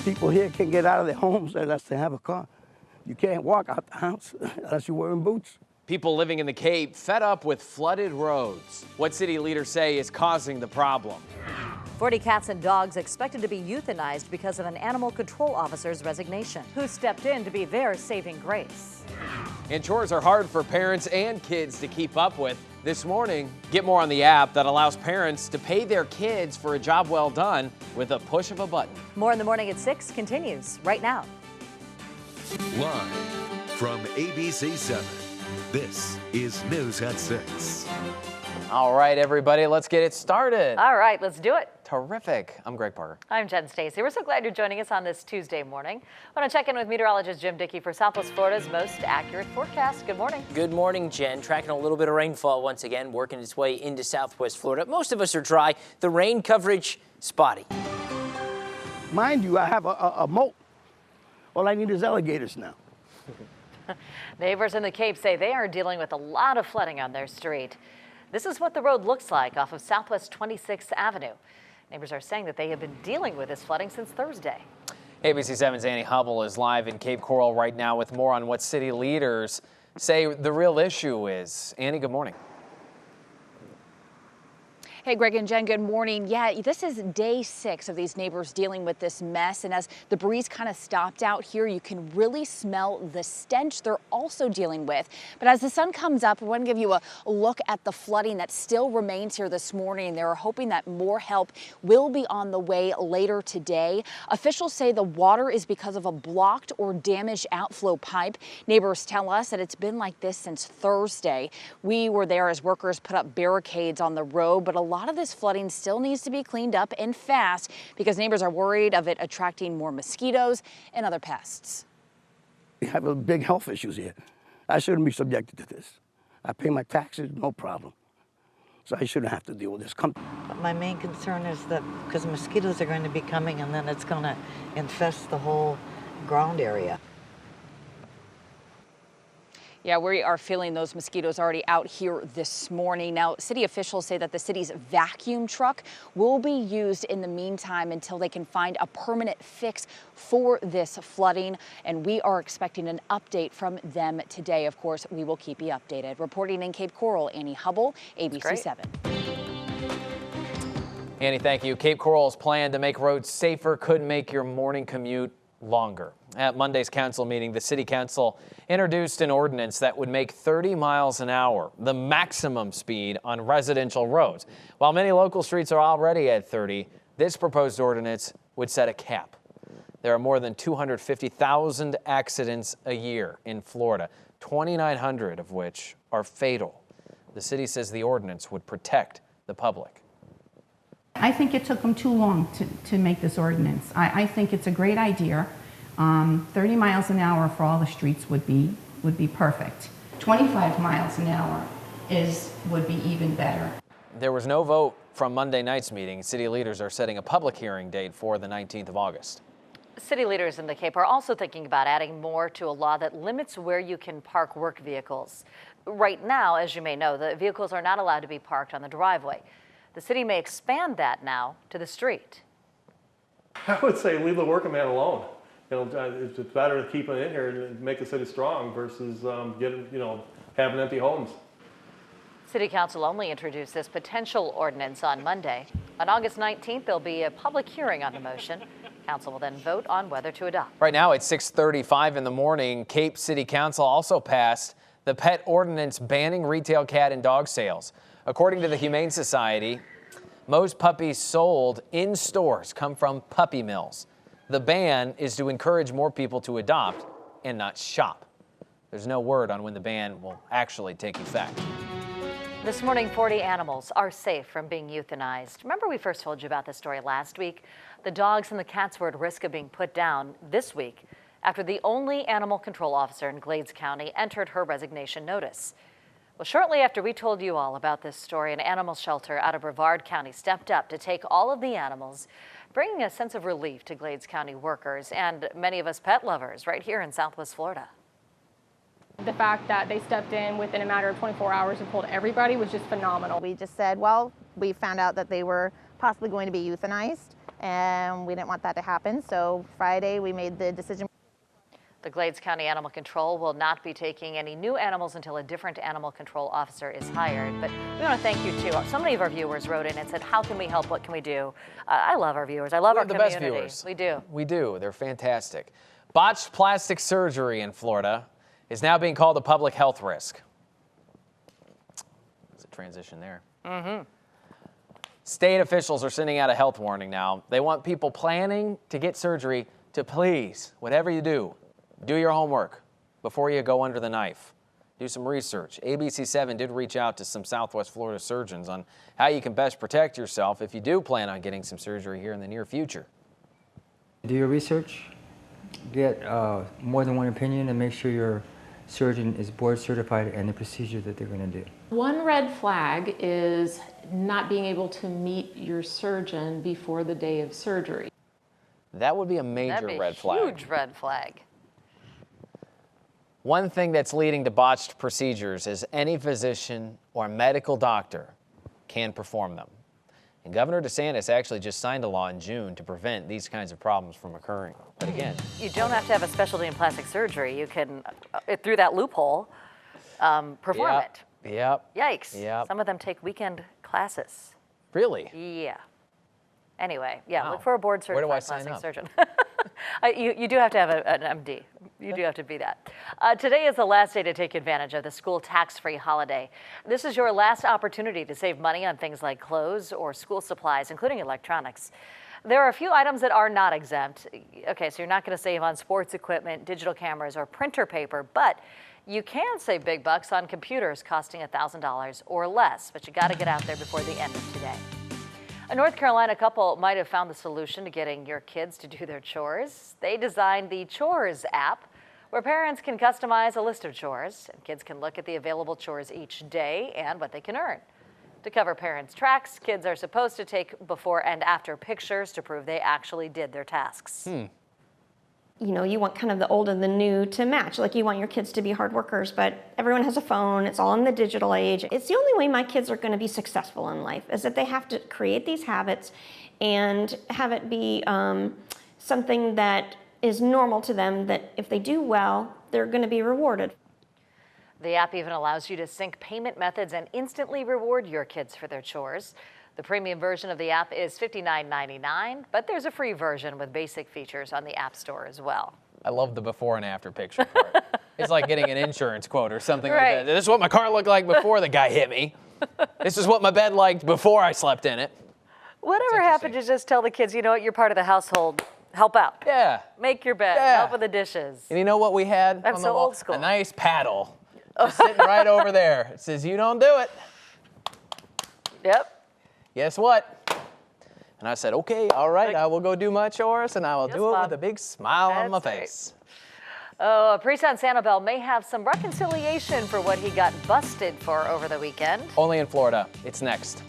People here can't get out of their homes unless they have a car. You can't walk out the house unless you're wearing boots. People living in the Cape fed up with flooded roads. What city leaders say is causing the problem. 40 cats and dogs expected to be euthanized because of an animal control officer's resignation, who stepped in to be their saving grace. And chores are hard for parents and kids to keep up with. This morning, get more on the app that allows parents to pay their kids for a job well done with a push of a button. More in the Morning at 6 continues right now. Live from ABC 7, this is News at 6. All right, everybody, let's get it started. All right, let's do it. Terrific. I'm Greg Parker. I'm Jen Stacy. We're so glad you're joining us on this Tuesday morning. I want to check in with meteorologist Jim Dickey for Southwest Florida's most accurate forecast. Good morning. Good morning, Jen. Tracking a little bit of rainfall once again, working its way into Southwest Florida. Most of us are dry. The rain coverage, spotty. Mind you, I have a moat. All I need is alligators now. Neighbors in the Cape say they are dealing with a lot of flooding on their street. This is what the road looks like off of Southwest 26th Avenue. Neighbors are saying that they have been dealing with this flooding since Thursday. ABC 7's Annie Hubble is live in Cape Coral right now with more on what city leaders say the real issue is. Annie, good morning. Hey, Greg and Jen, good morning. Yeah, this is day 6 of these neighbors dealing with this mess. And as the breeze kind of stopped out here, you can really smell the stench they're also dealing with. But as the sun comes up, we want to give you a look at the flooding that still remains here this morning. They're hoping that more help will be on the way later today. Officials say the water is because of a blocked or damaged outflow pipe. Neighbors tell us that it's been like this since Thursday. We were there as workers put up barricades on the road, but a lot of this flooding still needs to be cleaned up and fast because neighbors are worried of it attracting more mosquitoes and other pests. We have big health issues here. I shouldn't be subjected to this. I pay my taxes, no problem. So I shouldn't have to deal with this. My main concern is that because mosquitoes are going to be coming and then it's going to infest the whole ground area. Yeah, we are feeling those mosquitoes already out here this morning. Now, city officials say that the city's vacuum truck will be used in the meantime until they can find a permanent fix for this flooding. And we are expecting an update from them today. Of course, we will keep you updated. Reporting in Cape Coral, Annie Hubble, ABC 7. Annie, thank you. Cape Coral's plan to make roads safer could make your morning commute longer. At Monday's council meeting, the city council introduced an ordinance that would make 30 miles an hour the maximum speed on residential roads. While many local streets are already at 30, this proposed ordinance would set a cap. There are more than 250,000 accidents a year in Florida, 2,900 of which are fatal. The city says the ordinance would protect the public. I think it took them too long to make this ordinance. I think it's a great idea. 30 miles an hour for all the streets would be perfect. 25 miles an hour would be even better. There was no vote from Monday night's meeting. City leaders are setting a public hearing date for the 19th of August. City leaders in the Cape are also thinking about adding more to a law that limits where you can park work vehicles. Right now, as you may know, the vehicles are not allowed to be parked on the driveway. The city may expand that now to the street. I would say leave the working man alone. It's better to keep it in here and make the city strong versus having empty homes. City Council only introduced this potential ordinance on Monday. On August 19th, there'll be a public hearing on the motion. Council will then vote on whether to adopt. Right now, it's 6:35 in the morning. Cape City Council also passed the pet ordinance banning retail cat and dog sales. According to the Humane Society, most puppies sold in stores come from puppy mills. The ban is to encourage more people to adopt and not shop. There's no word on when the ban will actually take effect. This morning, 40 animals are safe from being euthanized. Remember we first told you about this story last week? The dogs and the cats were at risk of being put down this week after the only animal control officer in Glades County entered her resignation notice. Well, shortly after we told you all about this story, an animal shelter out of Brevard County stepped up to take all of the animals, bringing a sense of relief to Glades County workers and many of us pet lovers right here in Southwest Florida. The fact that they stepped in within a matter of 24 hours and pulled everybody was just phenomenal. We just said, well, we found out that they were possibly going to be euthanized. and we didn't want that to happen. So Friday, we made the decision. The Glades County Animal Control will not be taking any new animals until a different animal control officer is hired. But we want to thank you too. So many of our viewers wrote in and said, how can we help? What can we do? I love our viewers. I love our community. The best viewers. We do. We do. They're fantastic. Botched plastic surgery in Florida is now being called a public health risk. There's a transition there. State officials are sending out a health warning now. They want people planning to get surgery to please, whatever you do your homework before you go under the knife. Do some research. ABC7 did reach out to some Southwest Florida surgeons on how you can best protect yourself if you do plan on getting some surgery here in the near future. Do your research, get more than one opinion, and make sure your surgeon is board certified and the procedure that they're going to do. One red flag is not being able to meet your surgeon before the day of surgery. That would be a major red flag. Huge red flag. One thing that's leading to botched procedures is any physician or medical doctor can perform them. And Governor DeSantis actually just signed a law in June to prevent these kinds of problems from occurring. But again, you don't have to have a specialty in plastic surgery. You can, through that loophole, perform it. Yep. Yikes. Yep. Some of them take weekend classes. Really? Yeah. Anyway, yeah, Wow. look for a board certified Where do I sign plastic up? surgeon. You do have to have an MD. You do have to be that. Today is the last day to take advantage of the school tax-free holiday. This is your last opportunity to save money on things like clothes or school supplies, including electronics. There are a few items that are not exempt. Okay, so you're not going to save on sports equipment, digital cameras, or printer paper, but you can save big bucks on computers costing $1,000 or less, but you got to get out there before the end of today. A North Carolina couple might have found the solution to getting your kids to do their chores. They designed the Chores app, where parents can customize a list of chores, and kids can look at the available chores each day and what they can earn. To cover parents' tracks, kids are supposed to take before and after pictures to prove they actually did their tasks. You know, you want kind of the old and the new to match. Like, you want your kids to be hard workers, but everyone has a phone. It's all in the digital age. It's the only way my kids are going to be successful in life, is that they have to create these habits and have it be something that is normal to them, that if they do well, they're going to be rewarded. The app even allows you to sync payment methods and instantly reward your kids for their chores. The premium version of the app is $59.99, but there's a free version with basic features on the App Store as well. I love the before and after picture part. It's like getting an insurance quote or something like that. This is what my car looked like before the guy hit me. This is what my bed liked before I slept in it. Whatever happened to just tell the kids, you know what, you're part of the household. Help out. Yeah. Make your bed. Yeah. Help with the dishes. And you know what we had I'm on so the wall? old school. A nice paddle. Just sitting right over there. It says, you don't do it. Yep. Guess what? And I said, okay, all right, I will go do my chores, and I will do it with a big smile on my face. Oh, a priest on Sanibel may have some reconciliation for what he got busted for over the weekend. Only in Florida. It's next.